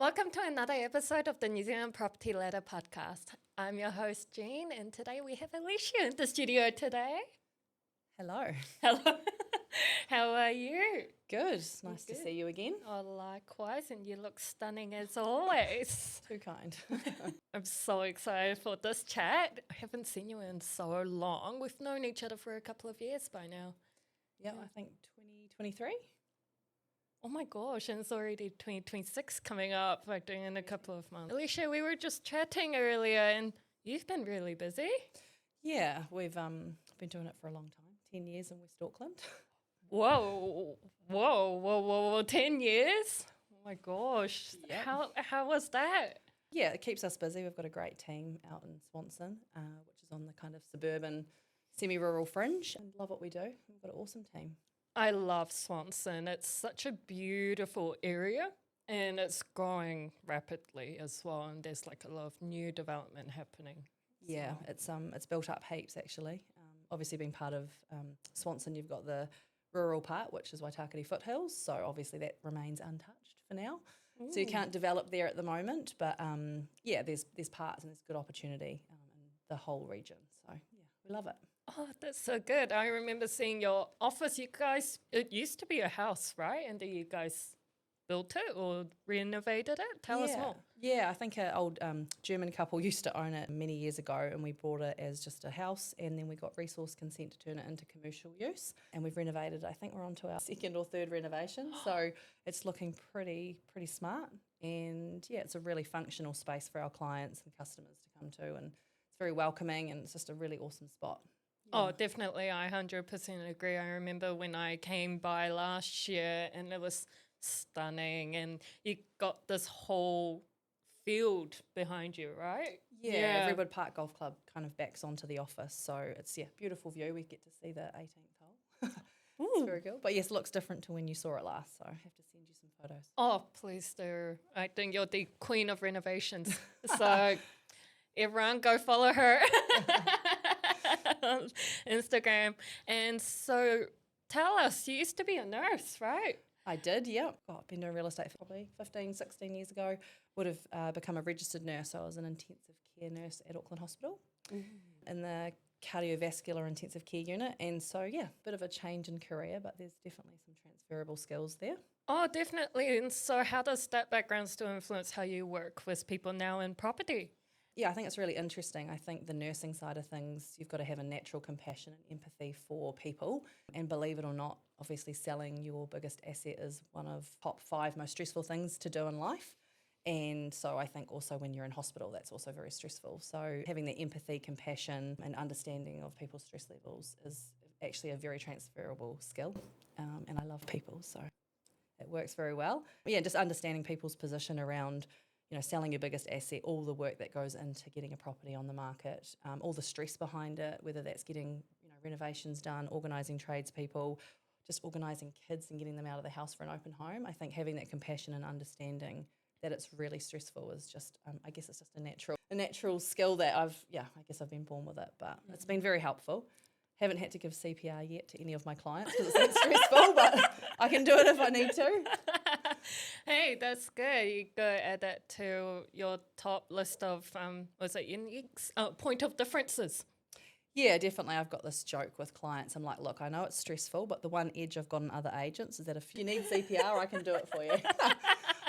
Welcome to another episode of the New Zealand Property Ladder podcast. I'm your host, Jean, and today we have Alyshia in the studio today. Hello. Hello. How are you? Good. Nice Good. to see you again. Oh, likewise, and you look stunning as always. Too kind. I'm so excited for this chat. I haven't seen you in so long. We've known each other for a couple of years by now. Yep, I think 2023. Oh my gosh, and it's already 2026 coming up, like in a couple of months. Alyshia, we were just chatting earlier and you've been really busy. Yeah, we've been doing it for a long time, 10 years in West Auckland. Whoa, 10 years? Oh my gosh. Yep. How was that? Yeah, it keeps us busy. We've got a great team out in Swanson, which is on the kind of suburban, semi-rural fringe. And love what we do. We've got an awesome team. I love Swanson. It's such a beautiful area and it's growing rapidly as well. And there's like a lot of new development happening. Yeah, it's built up heaps actually. Obviously being part of Swanson, you've got the rural part, which is Waitakere Foothills. So obviously that remains untouched for now. Ooh. So you can't develop there at the moment. But yeah, there's parts and there's good opportunity in the whole region. So yeah, we love it. Oh, that's so good. I remember seeing your office. You guys, it used to be a house, right? And then you guys built it or renovated it? Tell us more. Yeah, I think an old German couple used to own it many years ago and we bought it as just a house and then we got resource consent to turn it into commercial use and we've renovated. I think we're on to our second or third renovation. So it's looking pretty smart and yeah, it's a really functional space for our clients and customers to come to and it's very welcoming and it's just a really awesome spot. Oh, definitely. I 100% agree. I remember when I came by last year and it was stunning and you got this whole field behind you, right? Yeah. Everwood Park Golf Club kind of backs onto the office. So it's, beautiful view. We get to see the 18th hole. It's very cool. But yes, it looks different to when you saw it last. So I have to send you some photos. Oh, please do. I think you're the queen of renovations. So everyone go follow her. On Instagram. And so tell us, you used to be a nurse, right? I did, yeah. I've been doing real estate for probably 15, 16 years ago. Would have become a registered nurse. So I was an intensive care nurse at Auckland Hospital in the cardiovascular intensive care unit. And so, yeah, bit of a change in career, but there's definitely some transferable skills there. Oh, definitely. And so how does that background still influence how you work with people now in property? Yeah, I think it's really interesting. I think the nursing side of things, you've got to have a natural compassion and empathy for people. And believe it or not, obviously selling your biggest asset is one of top 5 most stressful things to do in life. And so I think also when you're in hospital, that's also very stressful. So having the empathy, compassion and understanding of people's stress levels is actually a very transferable skill. And I love people, so it works very well. But yeah, just understanding people's position around selling your biggest asset, all the work that goes into getting a property on the market, all the stress behind it, whether that's getting renovations done, organising tradespeople, just organising kids and getting them out of the house for an open home. I think having that compassion and understanding that it's really stressful is just, I guess it's just a natural skill that I've been born with it, but it's been very helpful. Haven't had to give CPR yet to any of my clients because it's stressful, but I can do it if I need to. Hey, that's good. You go add that to your top list of, uniques? Point of differences. Yeah, definitely. I've got this joke with clients. I'm like, look, I know it's stressful, but the one edge I've got on other agents is that if you need CPR, I can do it for you.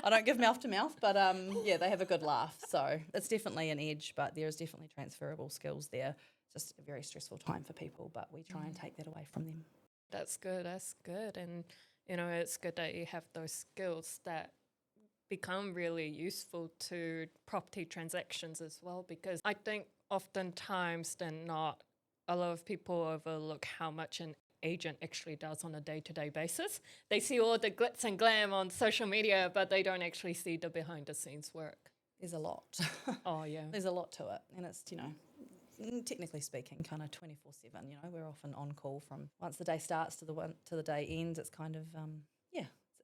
I don't give mouth to mouth, but they have a good laugh. So it's definitely an edge, but there's definitely transferable skills there. It's just a very stressful time for people, but we try and take that away from them. That's good. And, it's good that you have those skills that become really useful to property transactions as well, because I think oftentimes than not, a lot of people overlook how much an agent actually does on a day-to-day basis. They see all the glitz and glam on social media, but they don't actually see the behind-the-scenes work. There's a lot. Oh, yeah. There's a lot to it, and it's, technically speaking, kind of 24/7. We're often on call from once the day starts to the day ends. It's kind of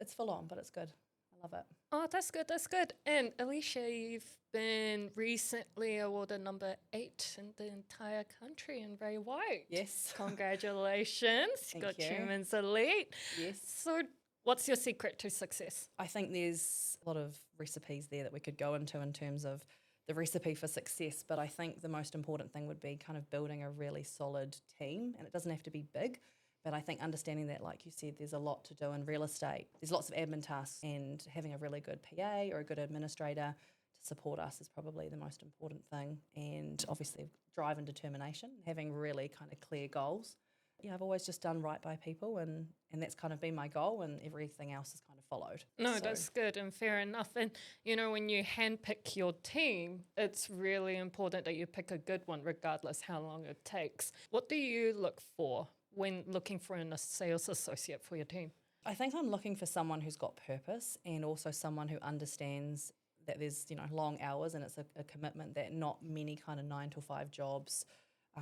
it's full on, but it's good. I love it. Oh, that's good. That's good. And Alyshia, you've been recently awarded number 8 in the entire country in Ray White. Yes. Congratulations. Thank Got you. Chairman's Elite. Yes. So What's your secret to success? I think there's a lot of recipes there that we could go into in terms of the recipe for success, but I think the most important thing would be kind of building a really solid team, and it doesn't have to be big, but I think understanding that, like you said, there's a lot to do in real estate. There's lots of admin tasks, and having a really good PA or a good administrator to support us is probably the most important thing, and obviously drive and determination, having really kind of clear goals. Yeah, I've always just done right by people, and that's kind of been my goal, and everything else has kind of followed. No, So, that's good and fair enough. And, when you handpick your team, it's really important that you pick a good one, regardless how long it takes. What do you look for when looking for a sales associate for your team? I think I'm looking for someone who's got purpose, and also someone who understands that there's, long hours, and it's a commitment that not many kind of 9 to 5 jobs.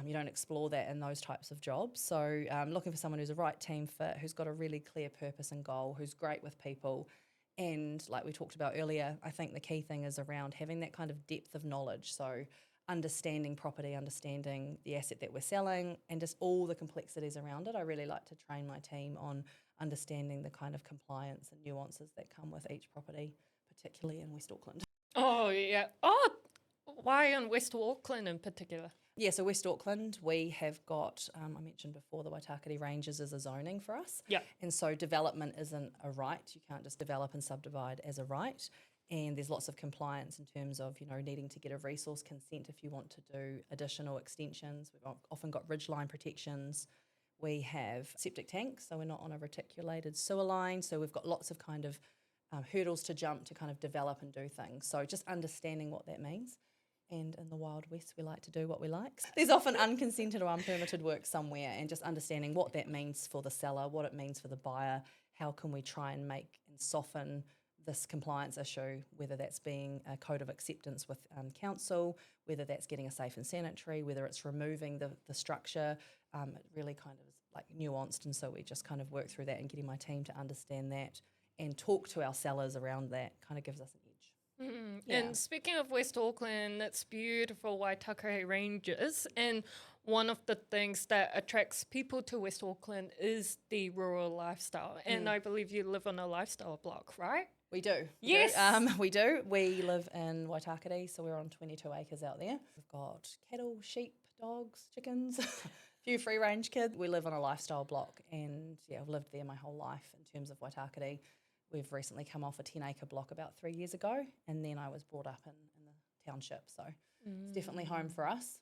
You don't explore that in those types of jobs. So looking for someone who's a right team fit, who's got a really clear purpose and goal, who's great with people. And like we talked about earlier, I think the key thing is around having that kind of depth of knowledge. So understanding property, understanding the asset that we're selling, and just all the complexities around it. I really like to train my team on understanding the kind of compliance and nuances that come with each property, particularly in West Auckland. Oh, yeah. Oh, why in West Auckland in particular? Yeah, so West Auckland, we have got, I mentioned before, the Waitakere Ranges is a zoning for us. Yeah. And so development isn't a right. You can't just develop and subdivide as a right. And there's lots of compliance in terms of, needing to get a resource consent if you want to do additional extensions. We've often got ridgeline protections. We have septic tanks, so we're not on a reticulated sewer line. So we've got lots of kind of hurdles to jump to kind of develop and do things. So just understanding what that means. And in the Wild West, we like to do what we like. There's often unconsented or unpermitted work somewhere, and just understanding what that means for the seller, what it means for the buyer, how can we try and make and soften this compliance issue, whether that's being a code of acceptance with council, whether that's getting a safe and sanitary, whether it's removing the structure. It really kind of is like nuanced, and so we just kind of work through that, and getting my team to understand that and talk to our sellers around that kind of gives us an edge. Yeah. And speaking of West Auckland, it's beautiful Waitakere Ranges, and one of the things that attracts people to West Auckland is the rural lifestyle. And I believe you live on a lifestyle block, right? We do. Yes. We do. We live in Waitakere, so we're on 22 acres out there. We've got cattle, sheep, dogs, chickens, a few free-range kids. We live on a lifestyle block, and yeah, I've lived there my whole life in terms of Waitakere. We've recently come off a 10-acre block about 3 years ago, and then I was brought up in the township, so it's definitely home for us.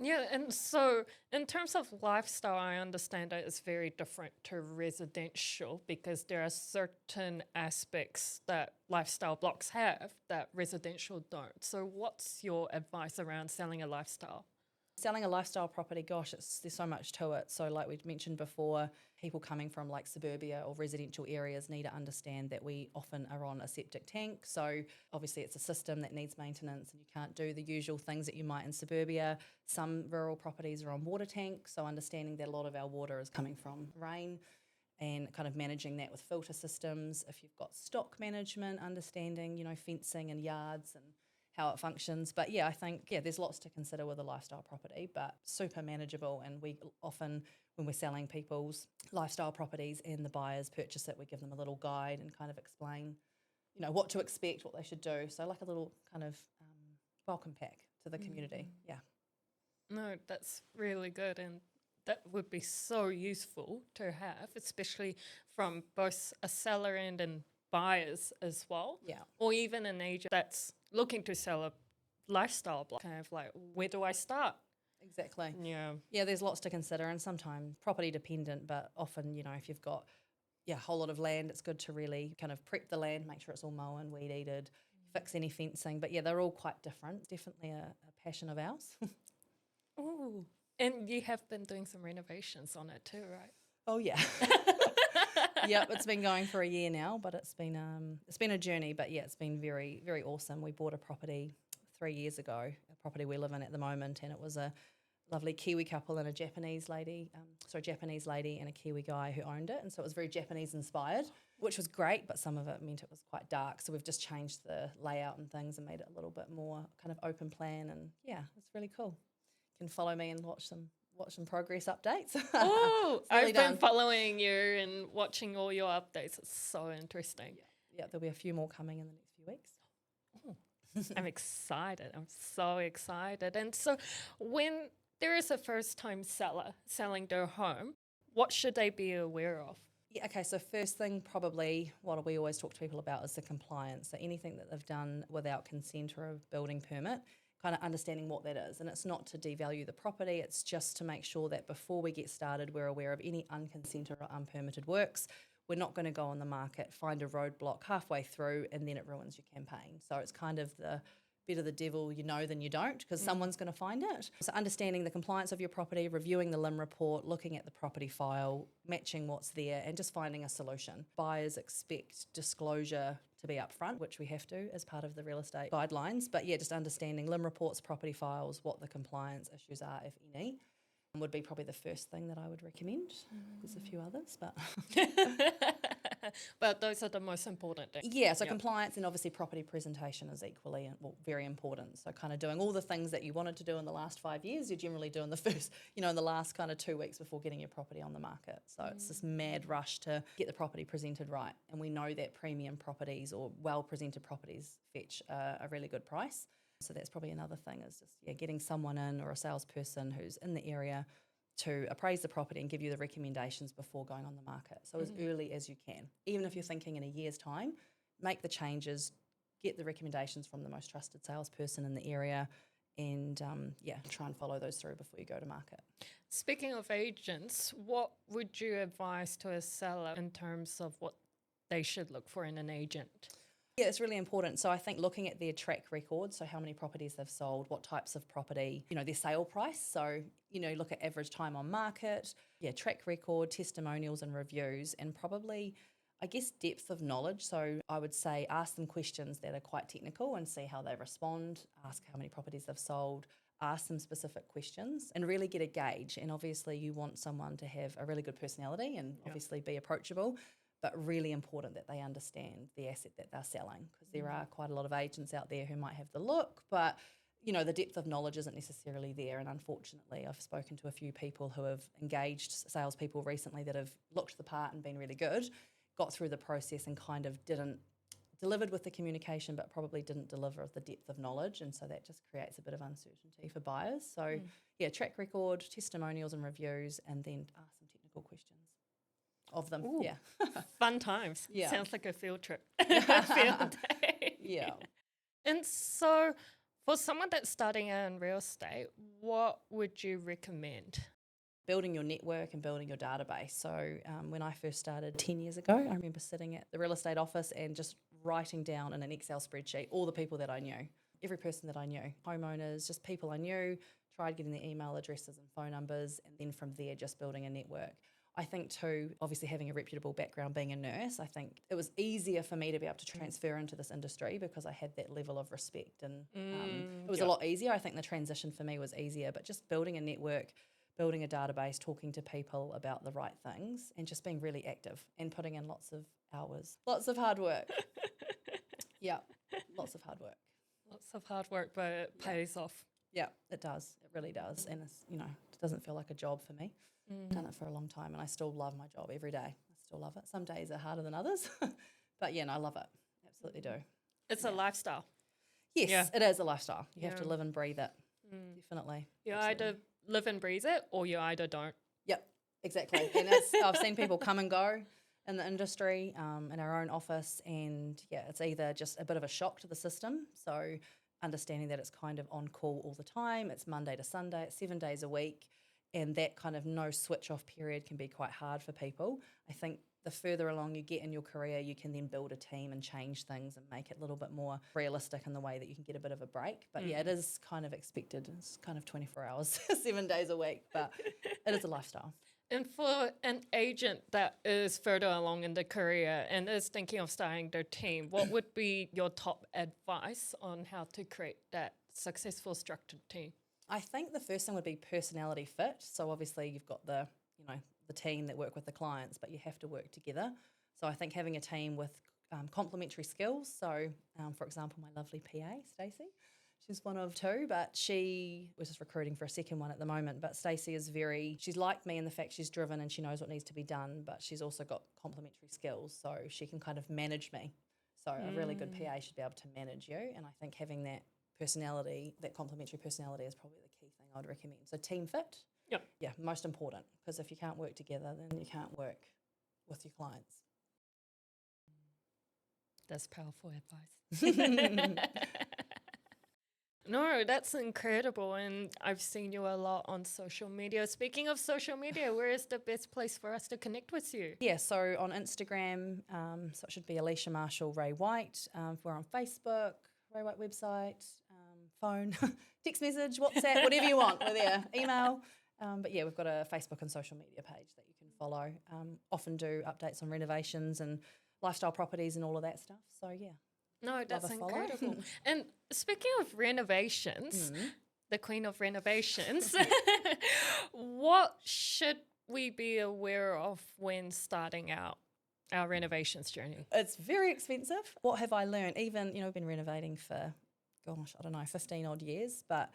Yeah, and so in terms of lifestyle, I understand that it's very different to residential because there are certain aspects that lifestyle blocks have that residential don't. So what's your advice around selling a lifestyle? Selling a lifestyle property, gosh, there's so much to it. So like we mentioned before, people coming from like suburbia or residential areas need to understand that we often are on a septic tank. So obviously it's a system that needs maintenance, and you can't do the usual things that you might in suburbia. Some rural properties are on water tanks, so understanding that a lot of our water is coming from rain, and kind of managing that with filter systems. If you've got stock management, understanding, fencing and yards and how it functions. But yeah, I think, there's lots to consider with a lifestyle property, but super manageable. And we often, when we're selling people's lifestyle properties and the buyers purchase it, we give them a little guide and kind of explain, what to expect, what they should do. So like a little kind of welcome pack to the community. Yeah. No, that's really good, and that would be so useful to have, especially from both a seller and buyers as well. Yeah. Or even an agent that's looking to sell a lifestyle block. Kind of like, where do I start? Exactly. Yeah. Yeah, there's lots to consider, and sometimes property dependent, but often, if you've got a whole lot of land, it's good to really kind of prep the land, make sure it's all mown, weed eated, fix any fencing. But yeah, they're all quite different. Definitely a passion of ours. Oh, and you have been doing some renovations on it too, right? Oh yeah. Yep, it's been going for a year now, but it's been a journey. But yeah, it's been very, very awesome. We bought a property 3 years ago, a property we live in at the moment, and it was a lovely Kiwi couple and a Japanese lady and a Kiwi guy who owned it, and so it was very Japanese inspired, which was great. But some of it meant it was quite dark, so we've just changed the layout and things and made it a little bit more kind of open plan, and yeah, it's really cool. You can follow me and watch watch some progress updates. Oh, It's nearly I've been done. following you and watching all your updates. It's so interesting. Yeah, there'll be a few more coming in the next few weeks. Oh, I'm excited. I'm so excited. And so, when there is a first time seller selling their home, what should they be aware of? Yeah, okay, so first thing, probably what we always talk to people about is the compliance. So anything that they've done without consent or a building permit, kind of understanding what that is. And it's not to devalue the property, it's just to make sure that before we get started, we're aware of any unconsented or unpermitted works. We're not going to go on the market, find a roadblock halfway through, and then it ruins your campaign. So it's kind of the better the devil you know than you don't, because someone's going to find it. So understanding the compliance of your property, reviewing the LIM report, looking at the property file, matching what's there, and just finding a solution. Buyers expect disclosure to be upfront, which we have to as part of the real estate guidelines. But yeah, just understanding LIM reports, property files, what the compliance issues are, if any, would be probably the first thing that I would recommend. There's a few others, but But those are the most important things. yeah, so Yep. compliance and obviously property presentation is equally very important. So kind of doing all the things that you wanted to do in the last 5 years, you generally do in the first, in the last kind of 2 weeks before getting your property on the market. So it's this mad rush to get the property presented right. And we know that premium properties or well presented properties fetch a really good price. So that's probably another thing is just getting someone in or a salesperson who's in the area to appraise the property and give you the recommendations before going on the market. So as early as you can. Even if you're thinking in a year's time, make the changes, get the recommendations from the most trusted salesperson in the area and try and follow those through before you go to market. Speaking of agents, what would you advise to a seller in terms of what they should look for in an agent? Yeah, it's really important. So I think looking at their track record, so how many properties they've sold, what types of property, their sale price. So, look at average time on market, track record, testimonials and reviews, and probably, I guess, depth of knowledge. So I would say ask them questions that are quite technical and see how they respond, ask how many properties they've sold, ask them specific questions and really get a gauge. And obviously you want someone to have a really good personality and obviously be approachable, but really important that they understand the asset that they're selling, because there are quite a lot of agents out there who might have the look, but the depth of knowledge isn't necessarily there. And unfortunately, I've spoken to a few people who have engaged salespeople recently that have looked the part and been really good, got through the process and kind of delivered with the communication, but probably didn't deliver the depth of knowledge. And so that just creates a bit of uncertainty for buyers. So track record, testimonials and reviews, and then ask some technical questions of them. Ooh, yeah. Fun times. Yeah. Sounds like a field trip. Field day. Yeah. And so for someone that's starting out in real estate, what would you recommend? Building your network and building your database. So when I first started 10 years ago, I remember sitting at the real estate office and just writing down in an Excel spreadsheet all the people that I knew, every person that I knew, homeowners, just people I knew, tried getting their email addresses and phone numbers, and then from there just building a network. I think too, obviously having a reputable background, being a nurse, I think it was easier for me to be able to transfer into this industry because I had that level of respect, and it was a lot easier. I think the transition for me was easier, but just building a network, building a database, talking to people about the right things, and just being really active and putting in lots of hours, lots of hard work. Yeah, lots of hard work. Lots of hard work, but it pays off. Yeah, it does. It really does. And it's, it doesn't feel like a job for me. I've done it for a long time and I still love my job every day. I still love it. Some days are harder than others, but I love it. Absolutely do. It's a lifestyle. Yes, it is a lifestyle. You have to live and breathe it. Definitely. You Absolutely. either live and breathe it or you either don't. Yep, exactly. And I've seen people come and go in the industry, in our own office, and it's either just a bit of a shock to the system. So understanding that it's kind of on call all the time, it's Monday to Sunday, it's 7 days a week, and that kind of no switch off period can be quite hard for people. I think the further along you get in your career, you can then build a team and change things and make it a little bit more realistic in the way that you can get a bit of a break. But it is kind of expected. It's kind of 24 hours, 7 days a week, but it is a lifestyle. And for an agent that is further along in the career and is thinking of starting their team, what would be your top advice on how to create that successful structured team? I think the first thing would be personality fit. So obviously you've got the team that work with the clients, but you have to work together. So I think having a team with complementary skills. So for example, my lovely PA, Stacey, She's one of two, but she was just recruiting for a second one at the moment. But Stacey is she's like me in the fact she's driven and she knows what needs to be done, but she's also got complementary skills, so she can kind of manage me. So a really good PA should be able to manage you, and I think having that personality, that complementary personality is probably the key thing I'd recommend. So team fit, Yep. yeah, most important, because if you can't work together, then you can't work with your clients. That's powerful advice. No, that's incredible. And I've seen you a lot on social media. Speaking of social media, where is the best place for us to connect with you? Yeah, so on Instagram, so it should be Alyshia Marshall Ray White. We're on Facebook, Ray White website, phone, text message, WhatsApp, whatever you want. We're there, email. But yeah, we've got a Facebook and social media page that you can follow. Often do updates on renovations and lifestyle properties and all of that stuff. So yeah. No, that's a follow. incredible. And speaking of renovations, the queen of renovations, what should we be aware of when starting out our renovations journey? It's very expensive. What have I learned? Even, I've been renovating for, 15 odd years, but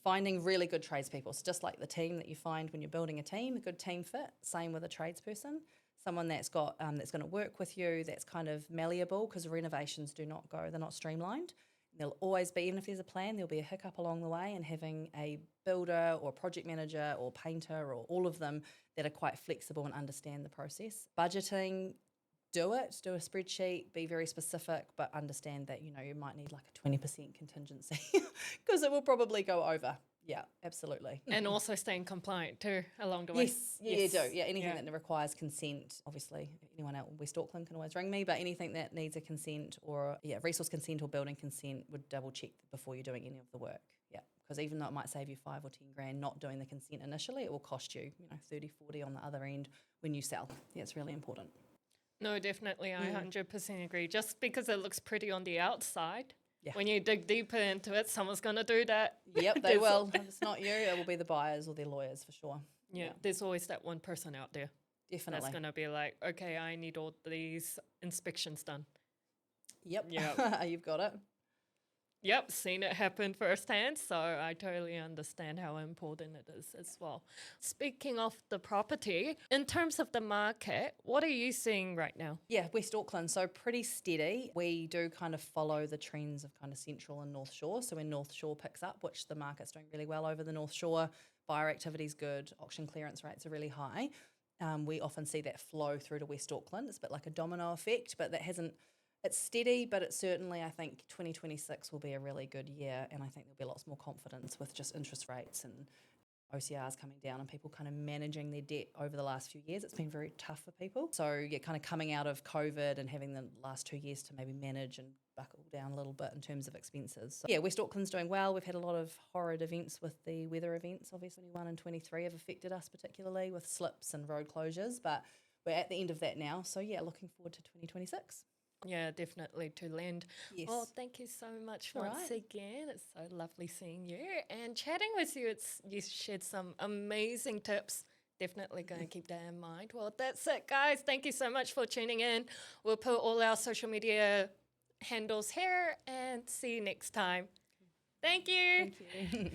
finding really good tradespeople. So just like the team that you find when you're building a team, a good team fit, same with a tradesperson. Someone that's got that's going to work with you, that's kind of malleable, because renovations they're not streamlined. There'll always be, even if there's a plan, there'll be a hiccup along the way, and having a builder or project manager or painter or all of them that are quite flexible and understand the process. Budgeting, do a spreadsheet, be very specific, but understand that, you might need like a 20% contingency because it will probably go over. Yeah, absolutely. And also staying compliant too along the way. Yes, you do. Yeah, anything that requires consent, obviously, anyone out in West Auckland can always ring me, but anything that needs a consent or, resource consent or building consent, would double check before you're doing any of the work. Yeah, because even though it might save you 5 or 10 grand not doing the consent initially, it will cost you, 30, 40 on the other end when you sell. Yeah, it's really important. No, definitely. I 100% agree. Just because it looks pretty on the outside, yeah. When you dig deeper into it, someone's going to do that. Yep, they will. If it's not you, it will be the buyers or their lawyers for sure. Yeah, there's always that one person out there. Definitely. That's going to be like, okay, I need all these inspections done. Yep. You've got it. Yep, seen it happen firsthand, so I totally understand how important it is as well. Speaking of the property, in terms of the market, what are you seeing right now? Yeah, West Auckland, so pretty steady. We do kind of follow the trends of kind of Central and North Shore. So when North Shore picks up, which the market's doing really well over the North Shore, buyer activity is good, auction clearance rates are really high. We often see that flow through to West Auckland. It's a bit like a domino effect, but it's steady, but it's certainly, I think 2026 will be a really good year, and I think there'll be lots more confidence with just interest rates and OCRs coming down and people kind of managing their debt over the last few years. It's been very tough for people. So yeah, kind of coming out of COVID and having the last 2 years to maybe manage and buckle down a little bit in terms of expenses. So yeah, West Auckland's doing well. We've had a lot of horrid events with the weather events. Obviously 21 and 23 have affected us particularly with slips and road closures, but we're at the end of that now. So yeah, looking forward to 2026. Yeah, definitely to land. Yes. Well, thank you so much All once right. again. It's so lovely seeing you and chatting with you. You shared some amazing tips. Definitely going to keep that in mind. Well, that's it, guys. Thank you so much for tuning in. We'll put all our social media handles here and see you next time. Thank you. Thank you.